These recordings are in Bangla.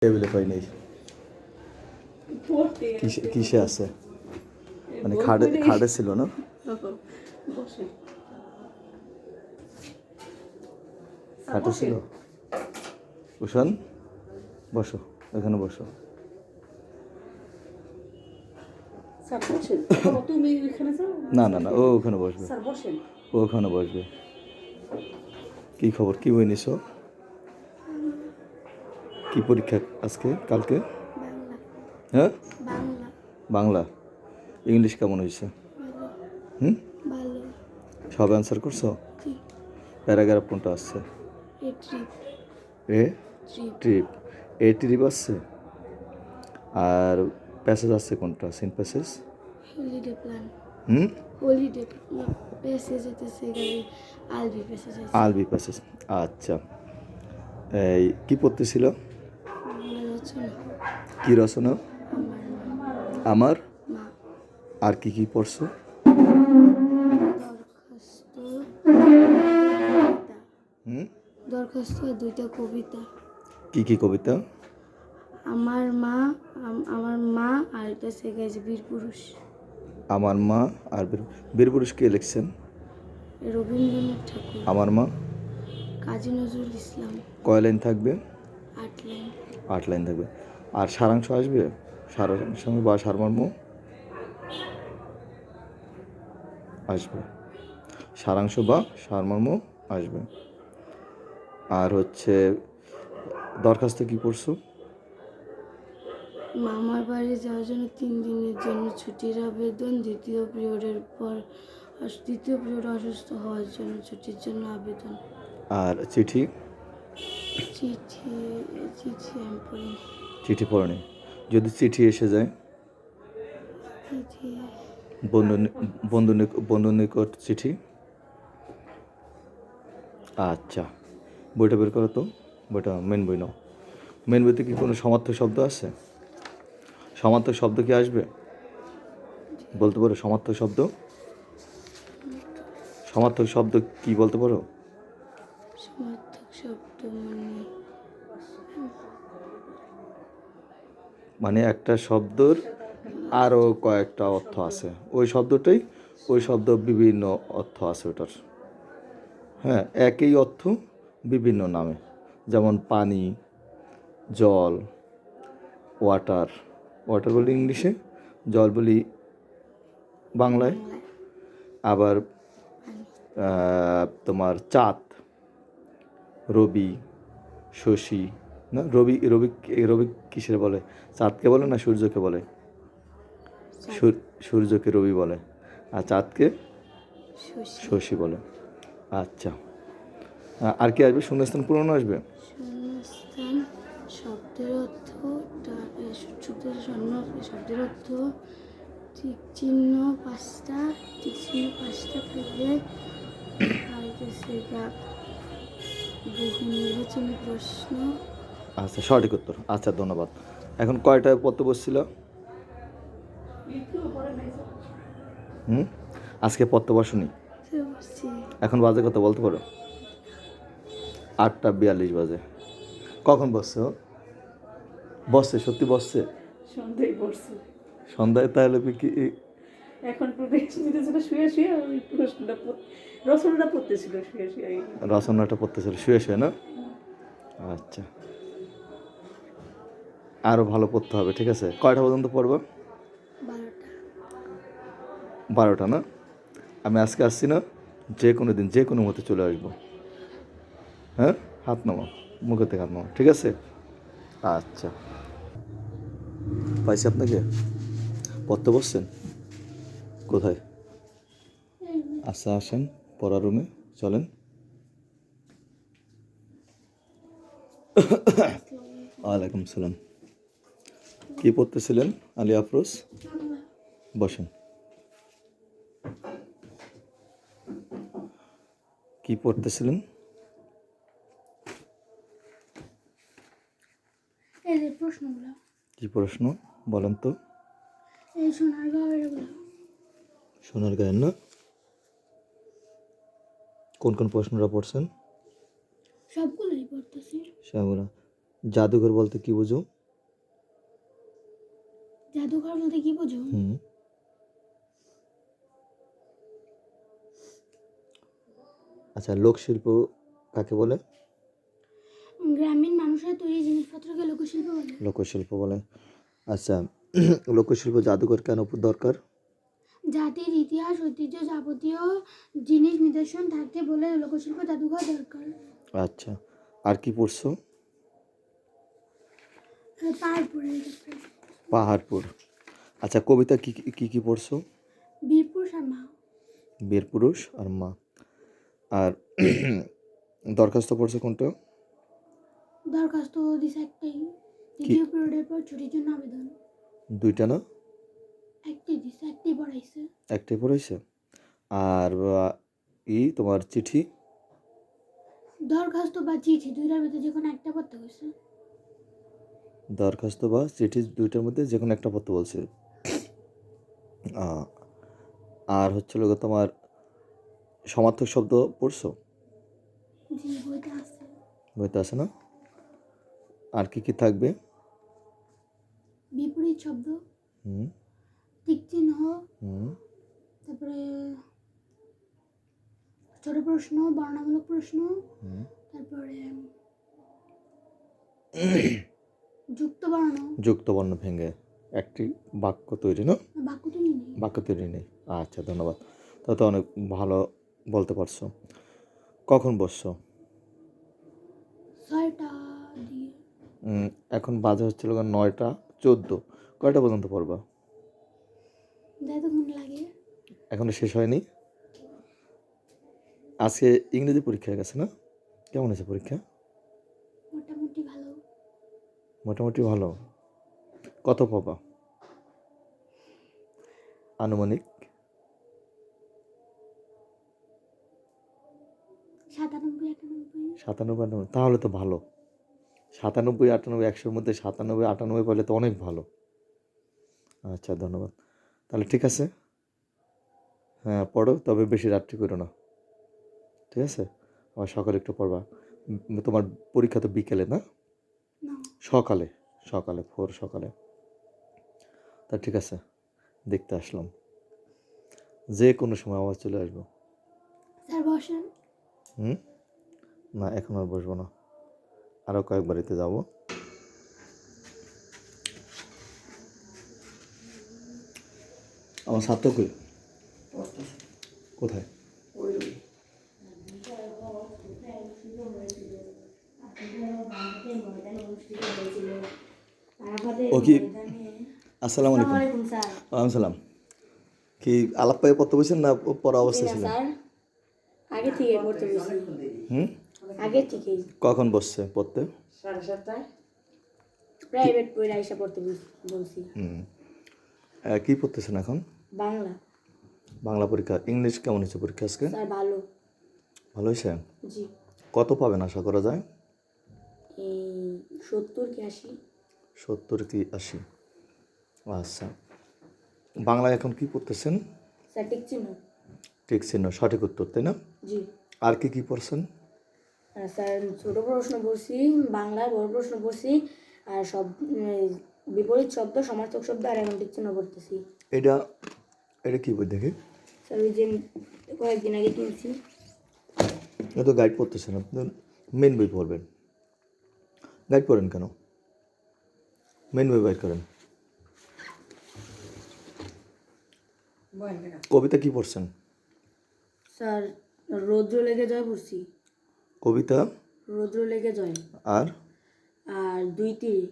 টেবিলে পাই নাই। কিসে আছে? মানে খাড়ে ছিল না? খাটে ছিল। কুশন বসো, এখানে বসো। না না না, ও ওখানে বসবে, ও ওখানে বসবে। কি খবর, কি বই নিছো? কি পরীক্ষা আজকে কালকে? হ্যাঁ, বাংলা। ইংলিশ কেমন হয়েছে? সব অ্যান্সার করছো? প্যারাগ্রাফ কোনটা আসছে? এ ট্রিপ, এ ট্রিপ আসছে। আর প্যাসেজ আসছে কোনটা? Seen passage, holiday plan. Passage হইতেছে আলবি প্যাসেজ। আচ্ছা, এই কি পড়তেছিল? কি রচনা? আমার। আর কি কি পড়ছো? দরখাস্ত, দুইটা কবিতা। কি কি কবিতা? আমার মা আর এটা শেখাইছে বীরপুরুষ। আমার মা আর বীরপুরুষ কে লিখছেন? রবীন্দ্রনাথ ঠাকুর। আমার মা কাজী নজরুল ইসলাম। কয় লাইন থাকবে? 8 লাইন। 8 লাইন থাকবে। আর সারাংশ আসবে? সারাংশ বা সারমর্ম আসবে, সারাংশ বা সারমর্ম আসবে। আর হচ্ছে দরখাস্ত কি পড়ছো? মামার বাড়ি যাওয়ার জন্য 3 দিনের জন্য ছুটির আবেদন। দ্বিতীয় পিরিয়ড অসুস্থ হওয়ার জন্য ছুটির জন্য আবেদন। আর চিঠি? চিঠি আমি পড়িনি। চিঠি পড়নি। যদি চিঠি এসে যায়, বন্ধু নিকট চিঠি। আচ্ছা, বইটা বের করো তো। বইটা মেন বই নাও। মেন বইতে কি কোনো সমার্থক শব্দ আছে? সমার্থক শব্দ কি আসবে? বলতে পারো সমার্থক শব্দ? সমার্থক শব্দ কি বলতে পারো? সমার্থক শব্দ মানে একটা শব্দর আরও কয়েকটা অর্থ আছে। ওই শব্দটাই, ওই শব্দ বিভিন্ন অর্থ আছে ওটার। হ্যাঁ, একই অর্থ বিভিন্ন নামে। যেমন পানি, জল, ওয়াটার। ওয়াটার বলি ইংলিশে, জল বলি বাংলায়। আবার তোমার চাঁদ, রবি, শশী। না, রবি রবি রবি কিসের বলে? চাঁদকে বলে না সূর্যকে বলে? সূর্যকে রবি বলে, আর চাঁদকে শশী বলে। আচ্ছা, আর কি আসবে? শূন্যস্থান পূরণ আসবে। শূন্যস্থান শব্দের অর্থ, শব্দের অর্থ, ঠিক চিহ্ন 5টা, ঠিক চিহ্ন 5টা থাকবে। আর বহু নির্বাচনী প্রশ্ন। আচ্ছা, সঠিক উত্তর। আচ্ছা, ধন্যবাদ। এখন কয়টায় পড়তে বসছিল? আজকে পড়তে বসনি? এখন বাজে কত বলতে পারো? 8:42 বাজে। কখন বসছো? বসছে, সত্যি বসছে? সন্ধ্যায় বসছে। সন্ধ্যায়? তাহলে কি এখন রচনাটা পড়তেছিল শুয়ে শুয়ে। রচনাটা পড়তেছিল শুয়ে শুয়ে, না? আচ্ছা, আরও ভালো পড়তে হবে, ঠিক আছে? কয়টা পর্যন্ত পড়বো? 12টা, না? আমি আজকে আসছি না, যে কোনো দিন যে কোনো মতে চলে আসবো। হ্যাঁ, হাত নামো, মুখে থেকে হাত নামো, ঠিক আছে? আচ্ছা, পাইছি আপনাকে। পড়তে বসছেন? কোথায়? আচ্ছা, আসেন পড়ার রুমে, চলেন। ওয়ালাইকুম সালাম। কি পড়তেছিলেন আলী আফরোজ? বসেন। কি পড়তেছিলেন? প্রশ্নগুলো। কি প্রশ্ন বলেন তো? এই সোনার গায়ের, না? কোন কোন প্রশ্নটা পড়ছেন? সবগুলোই পড়তেছি। সেগুলো জাদুঘর বলতে কি বুঝো? জাদুঘর বলতে কি বুঝো? হুম। আচ্ছা, লোকশিল্প কাকে বলে? গ্রামীণ মানুষের তৈরি জিনিসপত্রকে লোকশিল্প বলে। লোকশিল্প বলে। আচ্ছা, লোকশিল্প জাদুঘর কেন দরকার? জাতির ইতিহাস ঐতিহ্য যাবতীয় জিনিস নিদর্শন থাকতে বলে লোকশিল্প জাদুঘর দরকার। আচ্ছা, আর কি পড়ছো? পাহাড়পুরে পাহাড়পুর। আচ্ছা, কবিতা কি কি কি পড়ছো? বীরপুর মা। বীর পুরুষ আর মা। আর দরখাস্ত পড়ছো কোনটা? দরখাস্ত দিছে একটাই, কি? দ্বিতীয় পিরিয়ডের পর ছুটির জন্য আবেদন। দুইটা না? একটাই দিছে, একটাই পড়াইছে। একটাই পড়াইছে। আর তোমার চিঠি? দরখাস্ত বা চিঠি দুইটার ভিতরে যে কোনো একটা পড়তে হয়েছে। দরখাস্ত বা চিঠি দুইটার মধ্যে যে কোনো একটা পড়তে বলছে। আহ, আর হচ্ছিল গিয়ে তোমার সমার্থক শব্দ পড়ছো? জি, বইটা আছে। বইতে আছে না? আর কি কি থাকবে? বিপরীত শব্দ, হুম। টিক চিহ্ন, হুম। তারপরে ছোট প্রশ্ন, বর্ণনামূলক প্রশ্ন, হুম। তারপরে যুক্ত বর্ণ। যুক্ত বর্ণ ভেঙে একটি বাক্য তৈরি, না? বাক্য তো নেই। বাক্য তৈরি নেই। আচ্ছা, ধন্যবাদ। তা তো অনেক ভালো বলতে পারছো। কখন বসছো? 6টা দিয়ে। এখন বাজে হচ্ছিল 9:14। কয়টা পর্যন্ত পড়বা? যতক্ষণ লাগে। এখনো শেষ হয়নি? আজকে ইংরেজি পরীক্ষা হয়ে গেছে না? কেমন হয়েছে পরীক্ষা? মোটামুটি ভালো। মোটামুটি ভালো। কত পাবা আনুমানিক? 97, 98। 97, 98? তাহলে তো ভালো। 97, 98, 100-র মধ্যে 97, 98 পারলে তো অনেক ভালো। আচ্ছা, ধন্যবাদ। তাহলে ঠিক আছে। হ্যাঁ, পড়ো, তবে বেশি রাত্রি করো না। ঠিক আছে? আবার সকালে একটু পড়বা। তোমার পরীক্ষা তো বিকেলে, না? না। সকালে। সকালে, ভোর সকালে। তা ঠিক আছে, দেখতে আসলাম। যে কোনো সময় আবার চলে আসবো। স্যার বসেন। হুম। না, এখন আর বসবো না, আরও কয়েক বাড়িতে যাবো। আমার ছাত্র কই? কোথায়? ও কি? আসসালামু আলাইকুম। আলাইকুম স্যার। ওয়ালাইকুম সালাম। কি আলাপ পায়ে পড়তে বসেন না পড়া অবস্থা ছিল? স্যার আগে থেকে পড়তে বসি। হুম। আগে থেকেই কখন বসছে পড়তে? 7:30 প্রাইভেট পড়ে আইসা পড়তে বলছি। হুম। কি পড়তেছেন এখন? বাংলা। বাংলা পরীক্ষা। ইংলিশ কেমন হয়েছে পরীক্ষা আজকে? স্যার ভালো। ভালো হয়েছে? জি। কত পাবেন আশা করা যায়? এই 70 কি 80। 70 কি 80? আচ্ছা, বাংলায় এখন কি পড়তেছেন? স্যার টিক চিহ্ন। ঠিক চিহ্ন সঠিক উত্তর, তাই না? জি। আর কি কি পড়ছেন? স্যার ছোট প্রশ্ন পড়ছি, বাংলায় বড় প্রশ্ন পড়ছি, আর সব বিপরীত শব্দ, সমার্থক শব্দ, আর এখন টিক চিহ্ন পড়তেছি। এটা এটা কি বই দেখি? স্যার ওই যে কয়েকদিন আগে কিনছি। এটা তো গাইড পড়তেছেন, আপনি মেন বই পড়বেন। গাইড পড়েন কেন? মেন বই বাইর করেন। কবিতা কি পড়ছেন? স্যার রৌদ্র লেগে যায় পড়ছি। কবিতা? রৌদ্র লেগে যায়। আর? আর 2 তীর।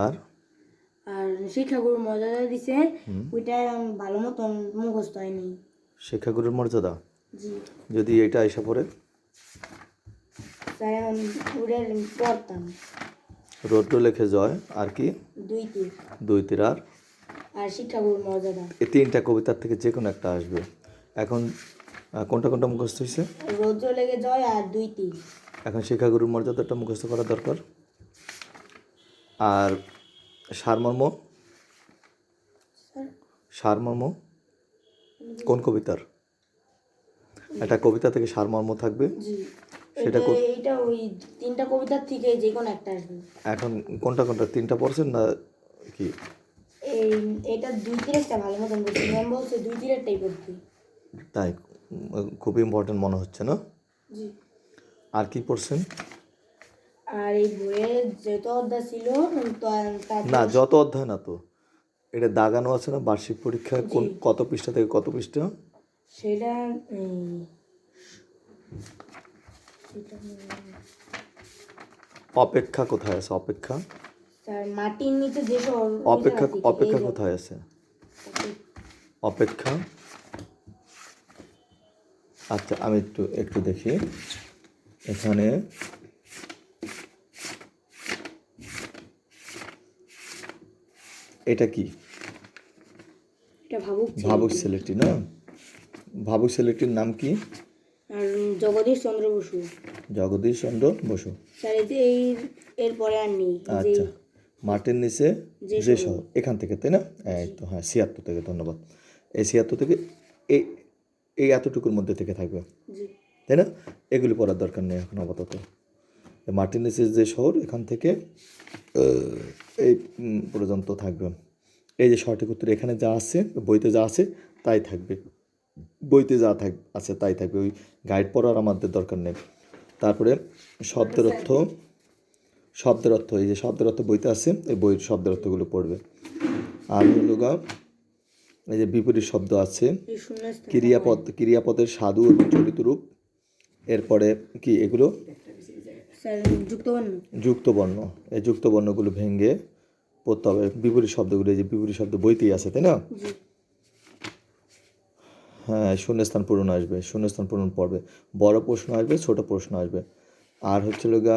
আর? আর শিক্ষাগুরু মর্যাদা দিছে, ওইটা ভালো মতন মুখস্থ হয়নি। শিক্ষাগুরুর মর্যাদা? জি। যদি এটা আইসা পড়ে? স্যার এখন ওটা পড়তাম। রৌদ্র লেখে জয়, আর কি? 2 তীর। 2 তীর। আর? আর শিক্ষাগুরু মর্যাদা। এই 3টা কবিতার থেকে যে কোনো একটা আসবে। এখন কোনটা কোনটা মুখস্থ হয়েছে? রৌদ্র লেগে যায় আর 2 তীর। এখন শিক্ষাগুরুর মর্যাদাটা মুখস্থ করা দরকার। আর সারমর্ম? স্যার সারমর্ম কোন কবিতার? একটা কবিতা থেকে সারমর্ম থাকবে। জি। সেটা এইটা ওই 3টা কবিতার থেকে যে কোনো একটা আসবে। এখন কোনটা কোনটা 3টা পড়ছেন না কি? এটা 2-3টা ভালো মতন বলছি, ম্যাম বলছে 2-3টাই পড়তে। তাই খুব ইম্পর্টেন্ট মনে হচ্ছে না? জি। আর কি পড়ছেন? আর এই বইয়ে যত অধ্যায় ছিল তার না, যত অধ্যায় না তো, এটা দাগানো আছে না বার্ষিক পরীক্ষায় কোন কত পৃষ্ঠা থেকে কত পৃষ্ঠা? সেটা অপেক্ষা কোথায় আছে? অপেক্ষা স্যার মাটির নিচে যে শহর অপেক্ষা অপেক্ষা কোথায় আছে? অপেক্ষা, আচ্ছা আমি একটু একটু দেখি এখানে। এটা কি? এটা ভাবুক ভাবুক ছেলেটি না? ভাবুক ছেলেটির নাম কি? আর জগদীশ চন্দ্র বসু। জগদীশ চন্দ্র বসু। স্যার এই যে এর পরে আর নেই। আচ্ছা, মাটির নিচে যে শহর, এখান থেকে তাই না? এই তো, হ্যাঁ 76 থেকে, ধন্যবাদ। এই 76 থেকে এই এই এতটুকুর মধ্যে থেকে থাকবে, জি। তাই না? এগুলি পড়ার দরকার নেই এখন আপাতত। মাটির নিচে যে শহর, এখান থেকে এই পর্যন্ত থাকবে। এই যে সঠিক উত্তর এখানে যা আছে, বইতে যা আছে তাই থাকবে, বইতে যা আছে তাই থাকবে, ওই গাইড পড়ার আমাদের দরকার নেই। তারপরে শব্দের অর্থ, শব্দের অর্থ, এই যে শব্দের অর্থ বইতে আছে, এই বইয়ের শব্দের অর্থগুলো পড়বে। আর হলো গা, এই যে বিপরীত শব্দ আছে, ক্রিয়াপদের সাধু এবং চলিত রূপ, এরপরে কি এগুলো? স্যার যুক্তবর্ণ। যুক্তবর্ণ, এই যুক্তবর্ণগুলো ভেঙে পড়তে হবে। বিপরীত শব্দগুলো, এই যে বিপরীত শব্দ বইতেই আছে তাই না? হ্যাঁ, শূন্যস্থান পূরণ আসবে, শূন্যস্থান পূরণ পড়বে। বড় প্রশ্ন আসবে, ছোট প্রশ্ন আসবে। আর হচ্ছিল গা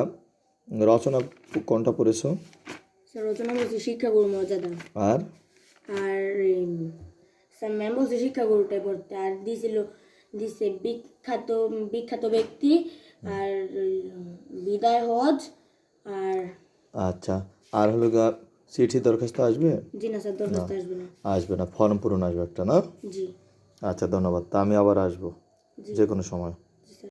রচনা কোনটা পড়েছো? স্যার রচনা বলছে শিক্ষাগুরু মর্যাদা। আর আর স্যার ম্যাম বলছে শিক্ষাগুরুটাই পড়তে। আর দিছে বিখ্যাত বিখ্যাত ব্যক্তি, আর বিদায় হজ, আর আচ্ছা, আর হলো গা চিঠি দরখাস্ত আসবে? জি না স্যার, দরখাস্ত আসবে না। আসবে না, ফর্ম পূরণ আসবে একটা না? জি। আচ্ছা ধন্যবাদ, তা আমি আবার আসবো যে কোনো সময়।